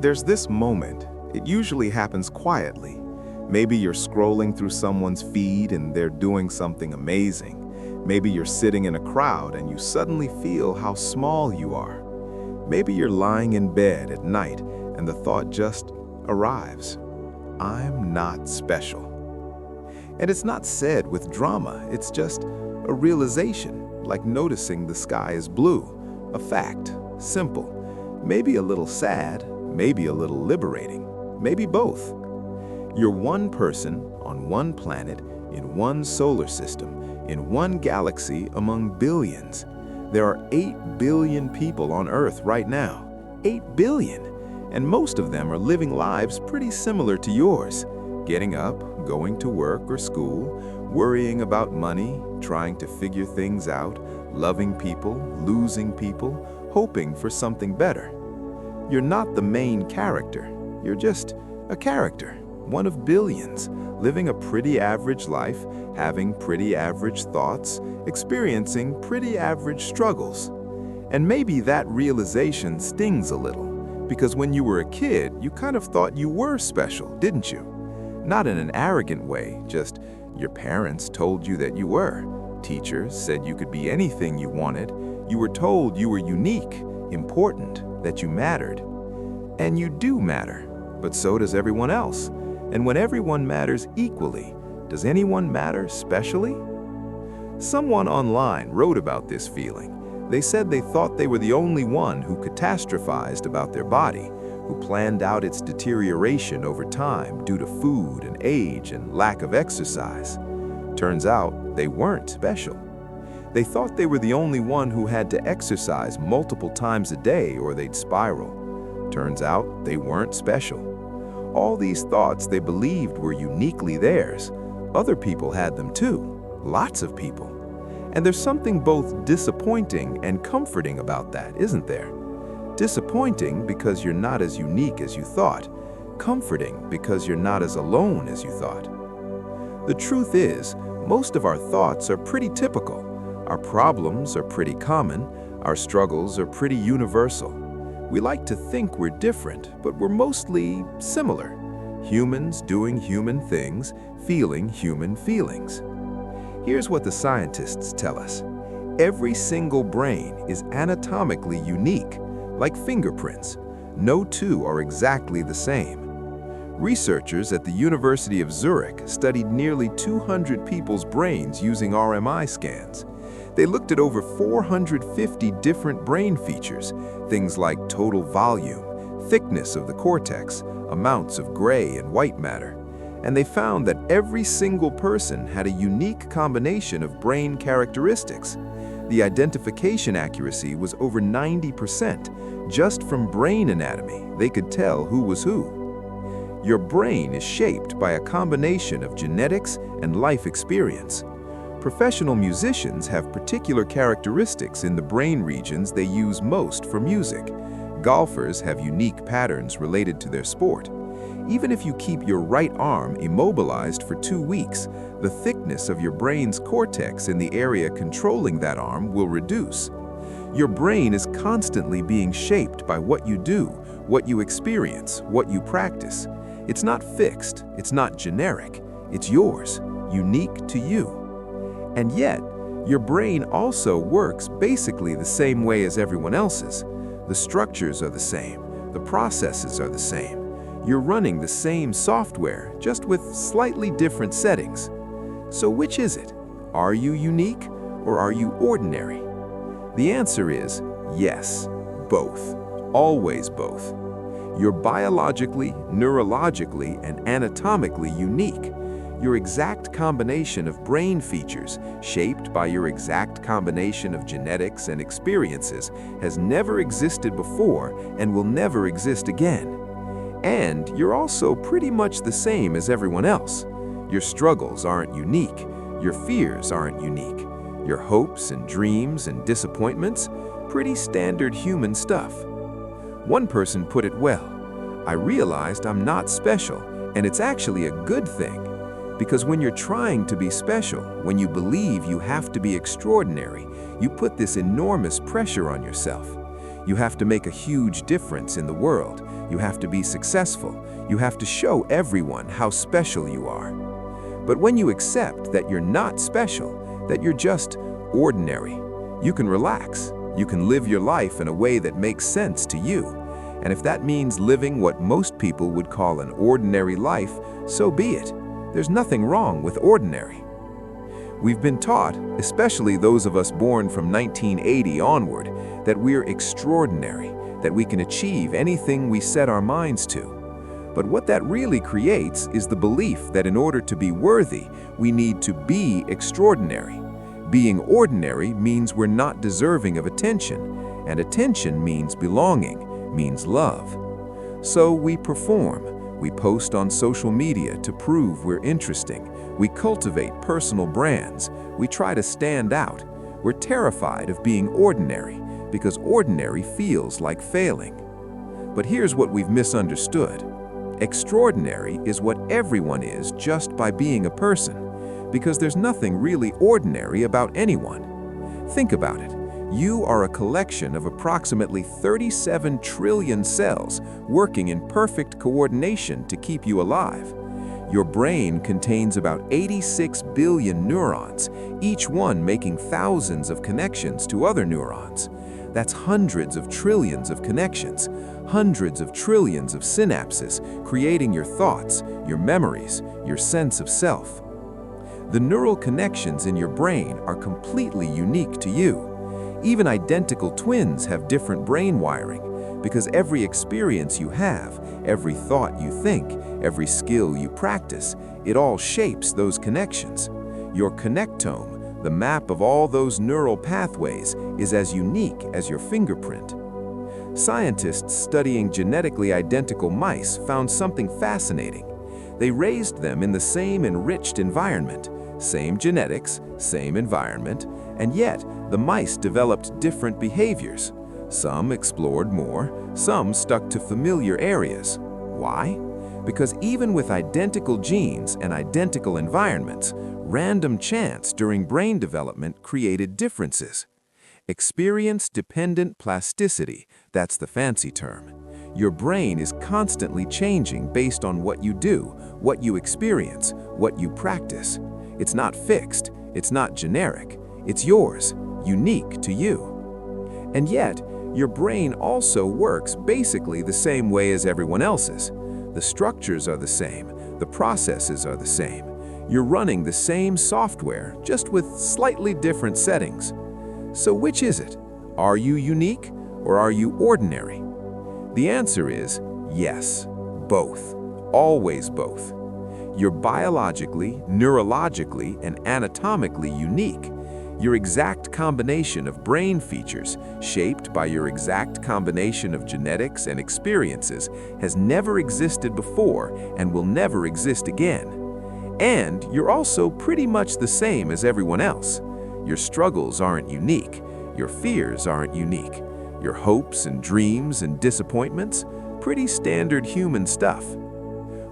There's this moment. It usually happens quietly. Maybe you're scrolling through someone's feed and they're doing something amazing. Maybe you're sitting in a crowd and you suddenly feel how small you are. Maybe you're lying in bed at night and the thought just arrives. I'm not special. And it's not said with drama, it's just a realization, like noticing the sky is blue. A fact, simple, maybe a little sad, maybe a little liberating, maybe both. You're one person on one planet, in one solar system, in one galaxy among billions. There are 8 billion people on Earth right now. 8 billion! And most of them are living lives pretty similar to yours. Getting up, going to work or school, worrying about money, trying to figure things out, loving people, losing people, hoping for something better. You're not the main character. You're just a character, one of billions, living a pretty average life, having pretty average thoughts, experiencing pretty average struggles. And maybe that realization stings a little, because when you were a kid, you kind of thought you were special, didn't you? Not in an arrogant way, just your parents told you that you were. Teachers said you could be anything you wanted. You were told you were unique, important, that you mattered. And you do matter, but so does everyone else. And when everyone matters equally, does anyone matter specially? Someone online wrote about this feeling. They said they thought they were the only one who catastrophized about their body, who planned out its deterioration over time due to food and age and lack of exercise. Turns out they weren't special. They thought they were the only one who had to exercise multiple times a day or they'd spiral. Turns out they weren't special. All these thoughts they believed were uniquely theirs. Other people had them too, lots of people. And there's something both disappointing and comforting about that, isn't there? Disappointing because you're not as unique as you thought. Comforting because you're not as alone as you thought. The truth is, most of our thoughts are pretty typical. Our problems are pretty common. Our struggles are pretty universal. We like to think we're different, but we're mostly similar. Humans doing human things, feeling human feelings. Here's what the scientists tell us. Every single brain is anatomically unique, like fingerprints. No two are exactly the same. Researchers at the University of Zurich studied nearly 200 people's brains using RMI scans. They looked at over 450 different brain features, things like total volume, thickness of the cortex, amounts of gray and white matter. And they found that every single person had a unique combination of brain characteristics. The identification accuracy was over 90%. Just from brain anatomy, they could tell who was who. Your brain is shaped by a combination of genetics and life experience. Professional musicians have particular characteristics in the brain regions they use most for music. Golfers have unique patterns related to their sport. Even if you keep your right arm immobilized for 2 weeks, the thickness of your brain's cortex in the area controlling that arm will reduce. Your brain is constantly being shaped by what you do, what you experience, what you practice. It's not fixed, it's not generic, it's yours, unique to you. And yet, your brain also works basically the same way as everyone else's. The structures are the same, the processes are the same. You're running the same software, just with slightly different settings. So which is it? Are you unique or are you ordinary? The answer is yes, both. Always both. You're biologically, neurologically, and anatomically unique. Your exact combination of brain features, shaped by your exact combination of genetics and experiences, has never existed before and will never exist again. And you're also pretty much the same as everyone else. Your struggles aren't unique. Your fears aren't unique. Your hopes and dreams and disappointments, pretty standard human stuff. One person put it well, I realized I'm not special, and it's actually a good thing. Because when you're trying to be special, when you believe you have to be extraordinary, you put this enormous pressure on yourself. You have to make a huge difference in the world. You have to be successful. You have to show everyone how special you are. But when you accept that you're not special, that you're just ordinary, you can relax. You can live your life in a way that makes sense to you. And if that means living what most people would call an ordinary life, so be it. There's nothing wrong with ordinary. We've been taught, especially those of us born from 1980 onward, that we're extraordinary, that we can achieve anything we set our minds to. But what that really creates is the belief that in order to be worthy, we need to be extraordinary. Being ordinary means we're not deserving of attention, and attention means belonging, means love. So we perform. We post on social media to prove we're interesting. We cultivate personal brands. We try to stand out. We're terrified of being ordinary because ordinary feels like failing. But here's what we've misunderstood. Extraordinary is what everyone is just by being a person, because there's nothing really ordinary about anyone. Think about it. You are a collection of approximately 37 trillion cells working in perfect coordination to keep you alive. Your brain contains about 86 billion neurons, each one making thousands of connections to other neurons. That's hundreds of trillions of connections, hundreds of trillions of synapses, creating your thoughts, your memories, your sense of self. The neural connections in your brain are completely unique to you. Even identical twins have different brain wiring, because every experience you have, every thought you think, every skill you practice, it all shapes those connections. Your connectome, the map of all those neural pathways, is as unique as your fingerprint. Scientists studying genetically identical mice found something fascinating. They raised them in the same enriched environment, same genetics, same environment, and yet the mice developed different behaviors. Some explored more, some stuck to familiar areas. Why? Because even with identical genes and identical environments, random chance during brain development created differences. Experience-dependent plasticity, that's the fancy term. Your brain is constantly changing based on what you do, what you experience, what you practice. It's not fixed, it's not generic, it's yours, unique to you. And yet, your brain also works basically the same way as everyone else's. The structures are the same, the processes are the same. You're running the same software, just with slightly different settings. So which is it? Are you unique or are you ordinary? The answer is yes, both, always both. You're biologically, neurologically, and anatomically unique. Your exact combination of brain features, shaped by your exact combination of genetics and experiences, has never existed before and will never exist again. And you're also pretty much the same as everyone else. Your struggles aren't unique. Your fears aren't unique. Your hopes and dreams and disappointments, pretty standard human stuff.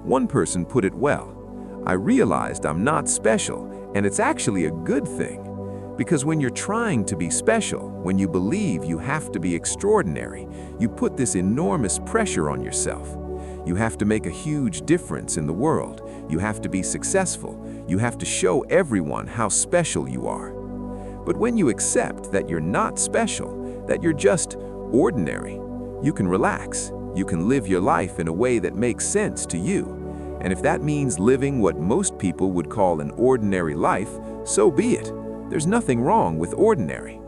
One person put it well. I realized I'm not special, and it's actually a good thing. Because when you're trying to be special, when you believe you have to be extraordinary, you put this enormous pressure on yourself. You have to make a huge difference in the world. You have to be successful. You have to show everyone how special you are. But when you accept that you're not special, that you're just ordinary, you can relax. You can live your life in a way that makes sense to you. And if that means living what most people would call an ordinary life, so be it. There's nothing wrong with ordinary.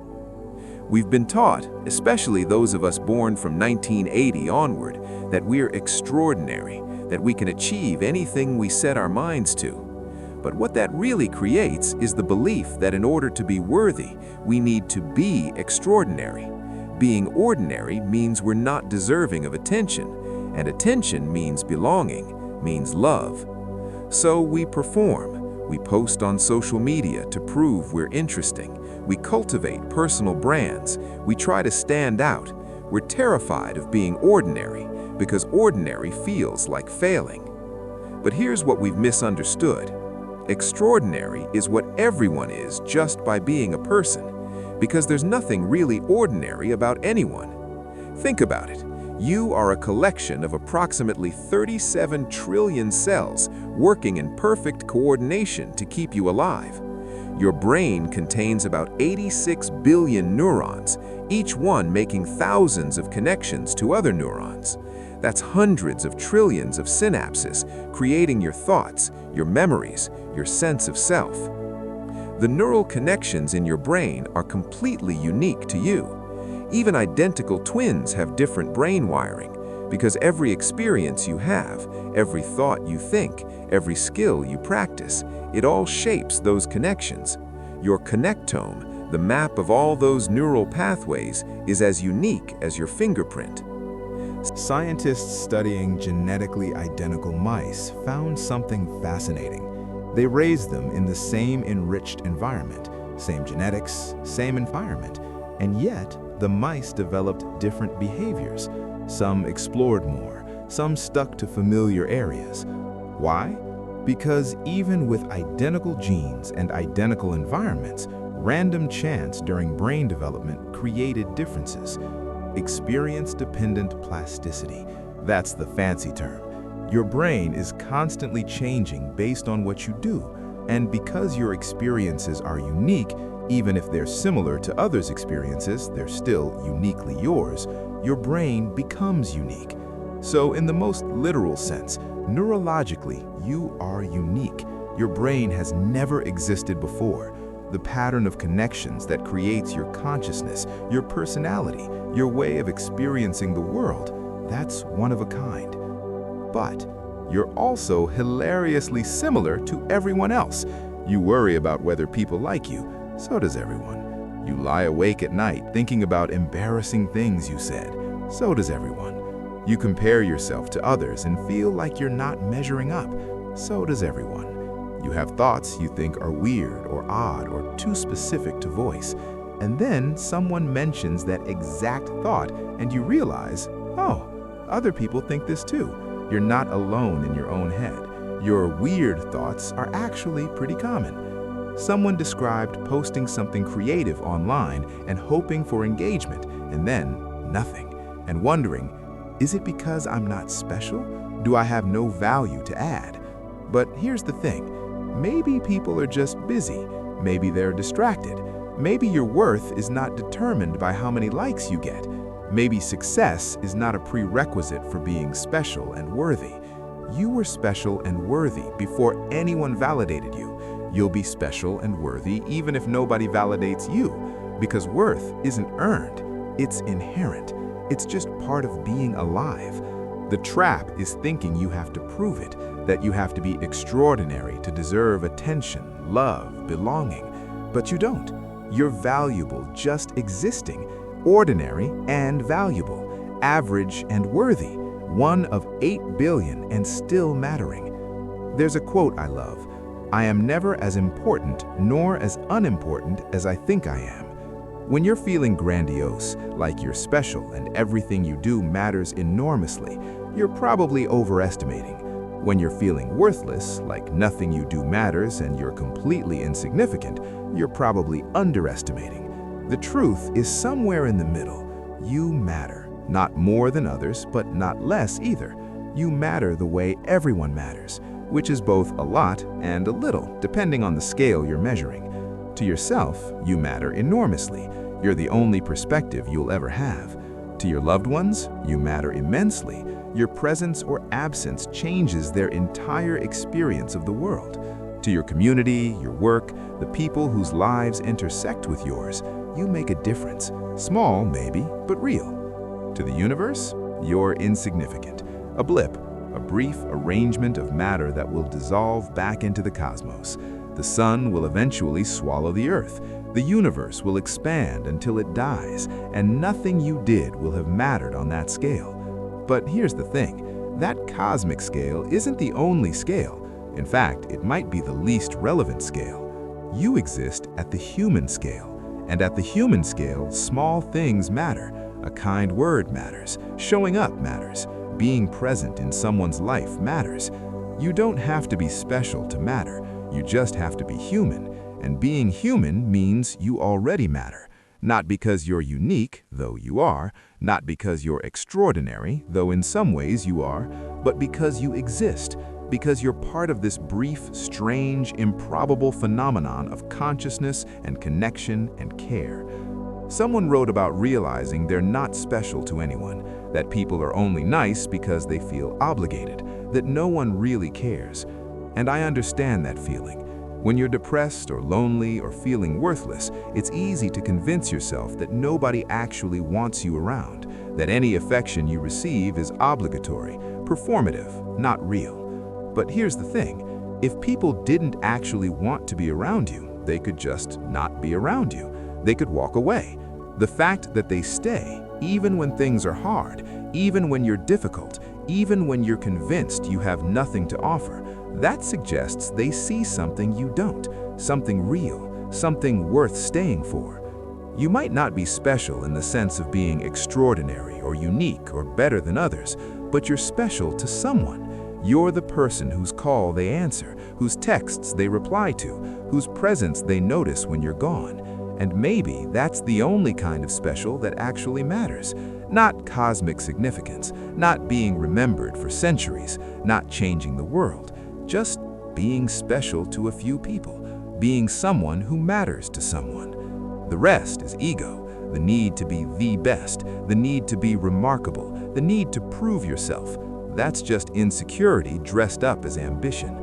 We've been taught, especially those of us born from 1980 onward, that we're extraordinary, that we can achieve anything we set our minds to. But what that really creates is the belief that in order to be worthy, we need to be extraordinary. Being ordinary means we're not deserving of attention, and attention means belonging, means love. So we perform. We post on social media to prove we're interesting. We cultivate personal brands. We try to stand out. We're terrified of being ordinary because ordinary feels like failing. But here's what we've misunderstood. Extraordinary is what everyone is just by being a person, because there's nothing really ordinary about anyone. Think about it. You are a collection of approximately 37 trillion cells working in perfect coordination to keep you alive. Your brain contains about 86 billion neurons, each one making thousands of connections to other neurons. That's hundreds of trillions of synapses, creating your thoughts, your memories, your sense of self. The neural connections in your brain are completely unique to you. Even identical twins have different brain wiring, because every experience you have, every thought you think, every skill you practice, it all shapes those connections. Your connectome, the map of all those neural pathways, is as unique as your fingerprint. Scientists studying genetically identical mice found something fascinating. They raised them in the same enriched environment, same genetics, same environment, and yet the mice developed different behaviors. Some explored more, some stuck to familiar areas. Why? Because even with identical genes and identical environments, random chance during brain development created differences. Experience-dependent plasticity. That's the fancy term. Your brain is constantly changing based on what you do, and because your experiences are unique, even if they're similar to others' experiences, they're still uniquely yours, your brain becomes unique. So in the most literal sense, neurologically, you are unique. Your brain has never existed before. The pattern of connections that creates your consciousness, your personality, your way of experiencing the world, that's one of a kind. But you're also hilariously similar to everyone else. You worry about whether people like you. So does everyone. You lie awake at night thinking about embarrassing things you said. So does everyone. You compare yourself to others and feel like you're not measuring up. So does everyone. You have thoughts you think are weird or odd or too specific to voice. And then someone mentions that exact thought and you realize, oh, other people think this too. You're not alone in your own head. Your weird thoughts are actually pretty common. Someone described posting something creative online and hoping for engagement, and then nothing, and wondering, is it because I'm not special? Do I have no value to add? But here's the thing, maybe people are just busy, maybe they're distracted, maybe your worth is not determined by how many likes you get, maybe success is not a prerequisite for being special and worthy. You were special and worthy before anyone validated you. You'll be special and worthy even if nobody validates you, because worth isn't earned, it's inherent. It's just part of being alive. The trap is thinking you have to prove it, that you have to be extraordinary to deserve attention, love, belonging. But you don't. You're valuable just existing, ordinary and valuable, average and worthy, one of 8 billion and still mattering. There's a quote I love. I am never as important nor as unimportant as I think I am. When you're feeling grandiose, like you're special and everything you do matters enormously, you're probably overestimating. When you're feeling worthless, like nothing you do matters and you're completely insignificant, you're probably underestimating. The truth is somewhere in the middle. You matter, not more than others, but not less either. You matter the way everyone matters, which is both a lot and a little, depending on the scale you're measuring. To yourself, you matter enormously. You're the only perspective you'll ever have. To your loved ones, you matter immensely. Your presence or absence changes their entire experience of the world. To your community, your work, the people whose lives intersect with yours, you make a difference. Small, maybe, but real. To the universe, you're insignificant. A blip, a brief arrangement of matter that will dissolve back into the cosmos. The sun will eventually swallow the earth. The universe will expand until it dies, and nothing you did will have mattered on that scale. But here's the thing, that cosmic scale isn't the only scale. In fact, it might be the least relevant scale. You exist at the human scale, and at the human scale, small things matter. A kind word matters, showing up matters, being present in someone's life matters. You don't have to be special to matter. You just have to be human, and being human means you already matter. Not because you're unique, though you are, not because you're extraordinary, though in some ways you are, but because you exist, because you're part of this brief, strange, improbable phenomenon of consciousness and connection and care. Someone wrote about realizing they're not special to anyone, that people are only nice because they feel obligated, that no one really cares. And I understand that feeling. When you're depressed or lonely or feeling worthless, it's easy to convince yourself that nobody actually wants you around, that any affection you receive is obligatory, performative, not real. But here's the thing, if people didn't actually want to be around you, they could just not be around you. They could walk away. The fact that they stay, even when things are hard, even when you're difficult, even when you're convinced you have nothing to offer, that suggests they see something you don't, something real, something worth staying for. You might not be special in the sense of being extraordinary or unique or better than others, but you're special to someone. You're the person whose call they answer, whose texts they reply to, whose presence they notice when you're gone. And maybe that's the only kind of special that actually matters. Not cosmic significance, not being remembered for centuries, not changing the world. Just being special to a few people, being someone who matters to someone. The rest is ego, the need to be the best, the need to be remarkable, the need to prove yourself. That's just insecurity dressed up as ambition.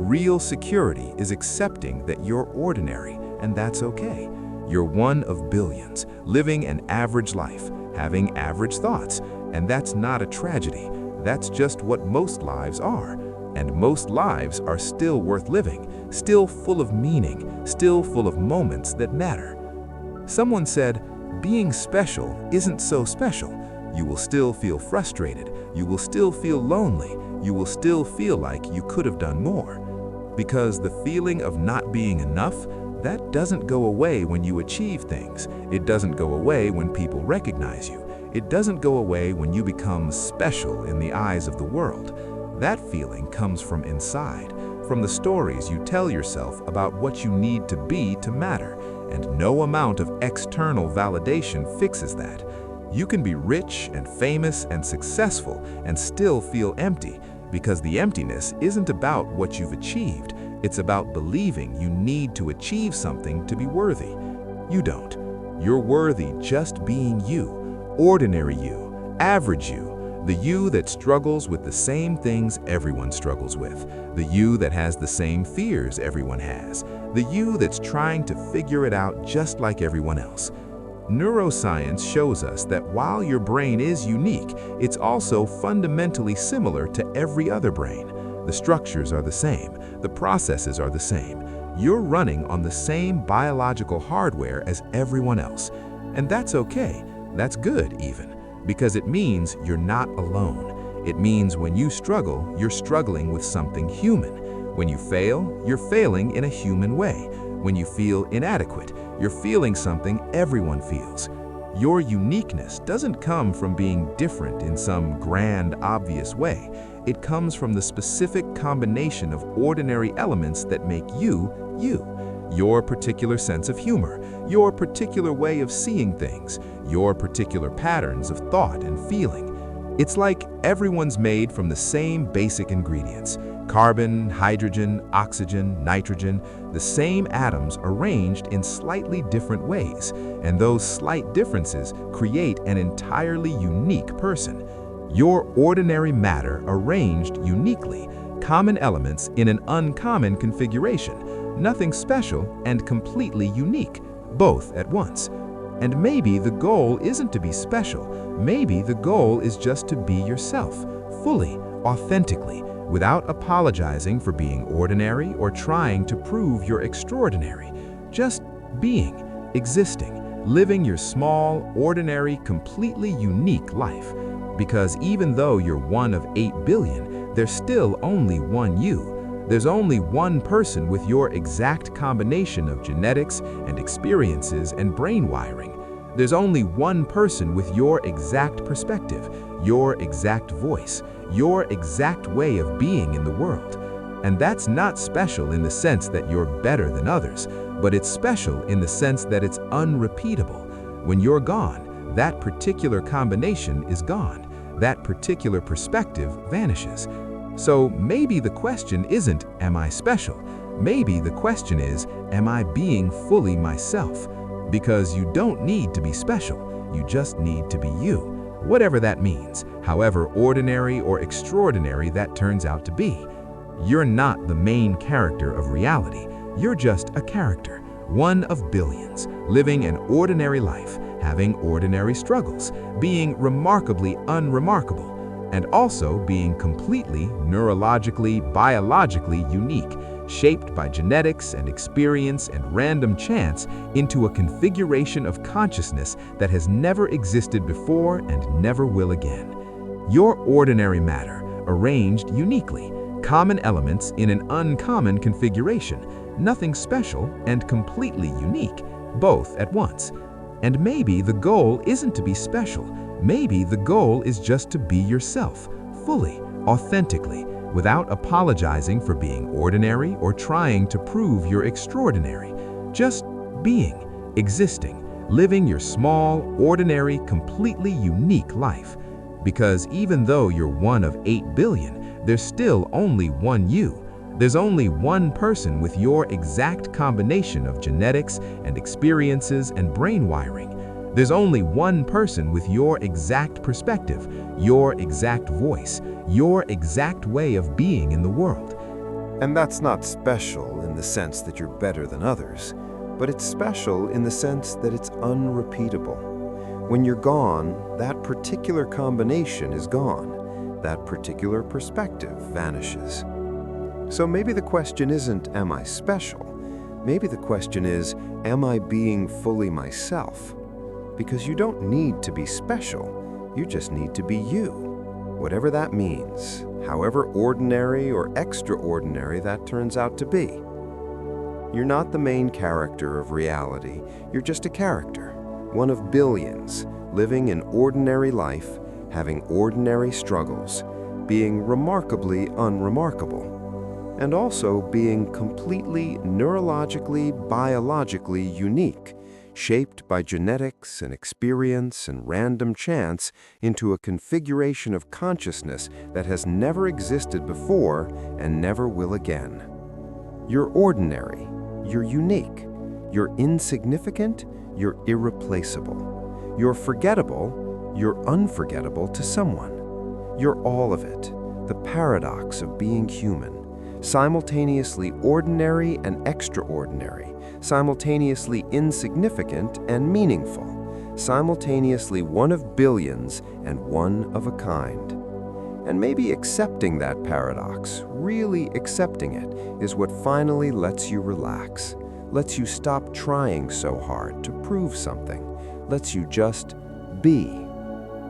Real security is accepting that you're ordinary, and that's okay. You're one of billions, living an average life, having average thoughts, and that's not a tragedy. That's just what most lives are. And most lives are still worth living, still full of meaning, still full of moments that matter. Someone said, being special isn't so special. You will still feel frustrated, you will still feel lonely, you will still feel like you could have done more. Because the feeling of not being enough, that doesn't go away when you achieve things. It doesn't go away when people recognize you. It doesn't go away when you become special in the eyes of the world. That feeling comes from inside, from the stories you tell yourself about what you need to be to matter, and no amount of external validation fixes that. You can be rich and famous and successful and still feel empty, because the emptiness isn't about what you've achieved. It's about believing you need to achieve something to be worthy. You don't. You're worthy just being you, ordinary you, average you, the you that struggles with the same things everyone struggles with, the you that has the same fears everyone has, the you that's trying to figure it out just like everyone else. Neuroscience shows us that while your brain is unique, it's also fundamentally similar to every other brain. The structures are the same, the processes are the same. You're running on the same biological hardware as everyone else. And that's okay, that's good even. Because it means you're not alone. It means when you struggle, you're struggling with something human. When you fail, you're failing in a human way. When you feel inadequate, you're feeling something everyone feels. Your uniqueness doesn't come from being different in some grand, obvious way. It comes from the specific combination of ordinary elements that make you, you. Your particular sense of humor, your particular way of seeing things, your particular patterns of thought and feeling. It's like everyone's made from the same basic ingredients: carbon, hydrogen, oxygen, nitrogen, the same atoms arranged in slightly different ways, and those slight differences create an entirely unique person. Your ordinary matter arranged uniquely, common elements in an uncommon configuration. Nothing special and completely unique, both at once. And maybe the goal isn't to be special. Maybe the goal is just to be yourself, fully, authentically, without apologizing for being ordinary or trying to prove you're extraordinary. Just being, existing, living your small, ordinary, completely unique life. Because even though you're one of 8 billion, there's still only one you. There's only one person with your exact combination of genetics and experiences and brain wiring. There's only one person with your exact perspective, your exact voice, your exact way of being in the world. And that's not special in the sense that you're better than others, but it's special in the sense that it's unrepeatable. When you're gone, that particular combination is gone. That particular perspective vanishes. So maybe the question isn't, am I special? Maybe the question is, am I being fully myself? Because you don't need to be special, you just need to be you. Whatever that means, however ordinary or extraordinary that turns out to be. You're not the main character of reality. You're just a character, one of billions, living an ordinary life, having ordinary struggles, being remarkably unremarkable, and also being completely neurologically, biologically unique, shaped by genetics and experience and random chance into a configuration of consciousness that has never existed before and never will again. Your ordinary matter, arranged uniquely, common elements in an uncommon configuration, nothing special and completely unique, both at once. And maybe the goal isn't to be special. Maybe the goal is just to be yourself, fully, authentically, without apologizing for being ordinary or trying to prove you're extraordinary. Just being, existing, living your small, ordinary, completely unique life. Because even though you're one of 8 billion, there's still only one you. There's only one person with your exact combination of genetics and experiences and brain wiring. There's only one person with your exact perspective, your exact voice, your exact way of being in the world. And that's not special in the sense that you're better than others, but it's special in the sense that it's unrepeatable. When you're gone, that particular combination is gone. That particular perspective vanishes. So maybe the question isn't, am I special? Maybe the question is, am I being fully myself? Because you don't need to be special, you just need to be you. Whatever that means, however ordinary or extraordinary that turns out to be. You're not the main character of reality, you're just a character, one of billions, living an ordinary life, having ordinary struggles, being remarkably unremarkable, and also being completely neurologically, biologically unique, shaped by genetics and experience and random chance into a configuration of consciousness that has never existed before and never will again. You're ordinary, you're unique, you're insignificant, you're irreplaceable. You're forgettable, you're unforgettable to someone. You're all of it, the paradox of being human. Simultaneously ordinary and extraordinary, simultaneously insignificant and meaningful, simultaneously one of billions and one of a kind. And maybe accepting that paradox, really accepting it, is what finally lets you relax, lets you stop trying so hard to prove something, lets you just be.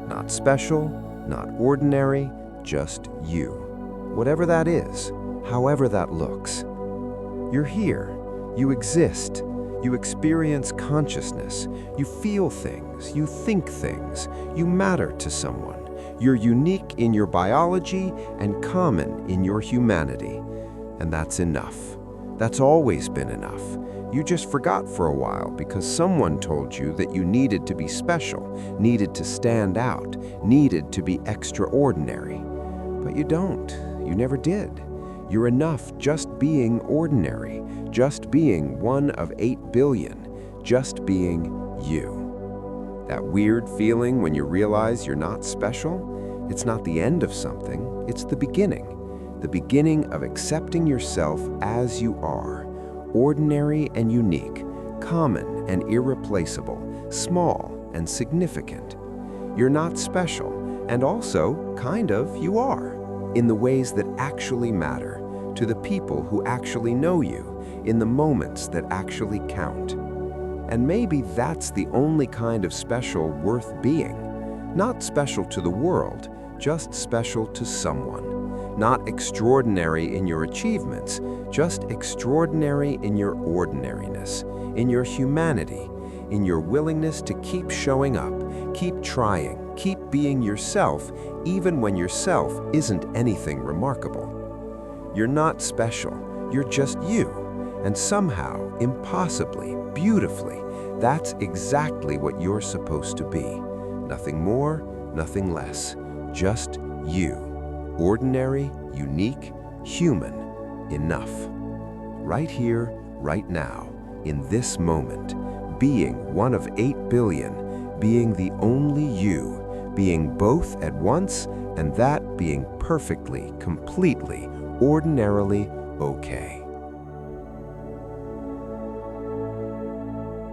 Not special, not ordinary, just you. Whatever that is, however that looks. You're here, you exist, you experience consciousness, you feel things, you think things, you matter to someone. You're unique in your biology and common in your humanity. And that's enough. That's always been enough. You just forgot for a while because someone told you that you needed to be special, needed to stand out, needed to be extraordinary. But you don't. You never did. You're enough just being ordinary, just being one of 8 billion, just being you. That weird feeling when you realize you're not special, it's not the end of something, it's the beginning of accepting yourself as you are, ordinary and unique, common and irreplaceable, small and significant. You're not special, and also, kind of, you are, in the ways that actually matter, to the people who actually know you, in the moments that actually count. And maybe that's the only kind of special worth being. Not special to the world, just special to someone. Not extraordinary in your achievements, just extraordinary in your ordinariness, in your humanity, in your willingness to keep showing up, keep trying, keep being yourself, even when yourself isn't anything remarkable. You're not special, you're just you, and somehow, impossibly, beautifully, That's exactly what you're supposed to be. Nothing more, nothing less. Just you. Ordinary, unique, human. Enough. Right here, right now, in this moment, being one of 8 billion, being the only you, being both at once, and that being perfectly, completely, ordinarily okay.